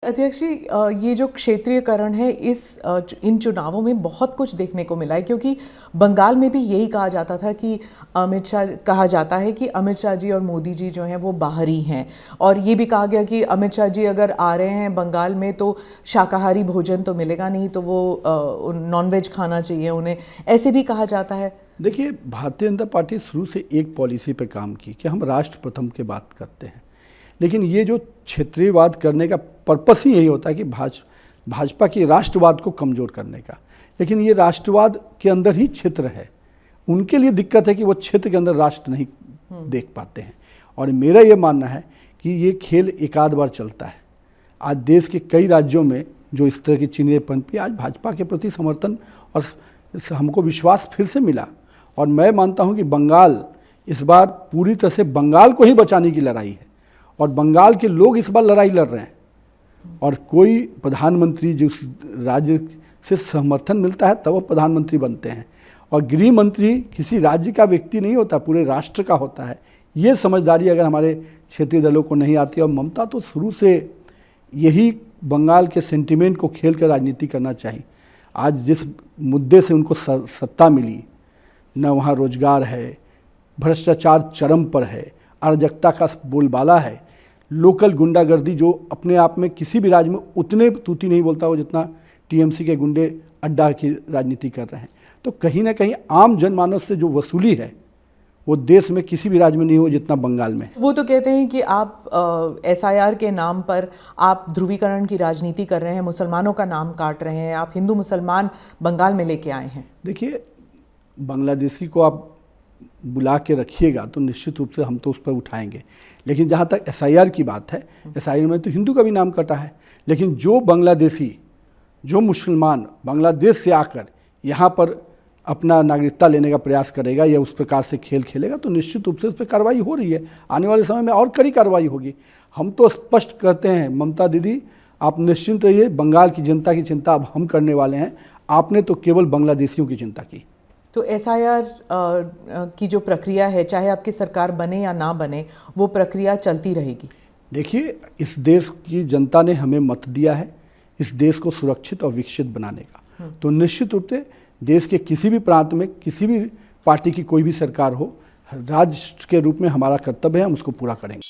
अध्यक्ष जी, ये जो क्षेत्रीयकरण है इन चुनावों में बहुत कुछ देखने को मिला है, क्योंकि बंगाल में भी यही कहा जाता था कि कहा जाता है कि अमित शाह जी और मोदी जी जो हैं वो बाहरी हैं, और ये भी कहा गया कि अमित शाह जी अगर आ रहे हैं बंगाल में तो शाकाहारी भोजन तो मिलेगा नहीं, तो वो नॉनवेज खाना चाहिए उन्हें, ऐसे भी कहा जाता है। देखिए, भारतीय जनता पार्टी शुरू से एक पॉलिसी पर काम की कि हम राष्ट्र प्रथम की बात करते हैं, लेकिन ये जो क्षेत्रीयवाद करने का पर्पस ही यही होता है कि भाजपा की राष्ट्रवाद को कमज़ोर करने का। लेकिन ये राष्ट्रवाद के अंदर ही क्षेत्र है, उनके लिए दिक्कत है कि वो क्षेत्र के अंदर राष्ट्र नहीं देख पाते हैं। और मेरा ये मानना है कि ये खेल एक आध बार चलता है। आज देश के कई राज्यों में जो इस तरह की चीजें पनपी, आज भाजपा के प्रति समर्थन और हमको विश्वास फिर से मिला। और मैं मानता हूँ कि बंगाल इस बार पूरी तरह से बंगाल को ही बचाने की लड़ाई है, और बंगाल के लोग इस बार लड़ाई लड़ रहे हैं। और कोई प्रधानमंत्री जिस राज्य से समर्थन मिलता है तब वो प्रधानमंत्री बनते हैं, और गृह मंत्री किसी राज्य का व्यक्ति नहीं होता, पूरे राष्ट्र का होता है। ये समझदारी अगर हमारे क्षेत्रीय दलों को नहीं आती, और ममता तो शुरू से यही बंगाल के सेंटिमेंट को खेल कर राजनीति करना चाहिए। आज जिस मुद्दे से उनको सत्ता मिली, न वहाँ रोजगार है, भ्रष्टाचार चरम पर है, अराजकता का बोलबाला है, लोकल गुंडागर्दी जो अपने आप में किसी भी राज्य में उतने तूती नहीं बोलता हो जितना टीएमसी के गुंडे अड्डा की राजनीति कर रहे हैं। तो कहीं ना कहीं आम जनमानस से जो वसूली है वो देश में किसी भी राज्य में नहीं हो जितना बंगाल में। वो तो कहते हैं कि आप एसआईआर के नाम पर आप ध्रुवीकरण की राजनीति कर रहे हैं, मुसलमानों का नाम काट रहे हैं, आप हिंदू मुसलमान बंगाल में लेके आए हैं। देखिए, बांग्लादेशी को आप बुला के रखिएगा तो निश्चित रूप से हम तो उस पर उठाएंगे, लेकिन जहाँ तक एसआईआर की बात है, एसआईआर में तो हिंदू का भी नाम कटा है। लेकिन जो बांग्लादेशी, जो मुसलमान बांग्लादेश से आकर यहाँ पर अपना नागरिकता लेने का प्रयास करेगा या उस प्रकार से खेल खेलेगा तो निश्चित रूप से उस पर कार्रवाई हो रही है। आने वाले समय में और कड़ी कार्रवाई होगी। हम तो स्पष्ट कहते हैं, ममता दीदी आप निश्चिंत रहिए, बंगाल की जनता की चिंता अब हम करने वाले हैं। आपने तो केवल बांग्लादेशियों की चिंता की। तो एसआईआर की जो प्रक्रिया है, चाहे आपकी सरकार बने या ना बने, वो प्रक्रिया चलती रहेगी। देखिए, इस देश की जनता ने हमें मत दिया है इस देश को सुरक्षित और विकसित बनाने का। तो निश्चित रूप से देश के किसी भी प्रांत में किसी भी पार्टी की कोई भी सरकार हो, राष्ट्र के रूप में हमारा कर्तव्य है, हम उसको पूरा करेंगे।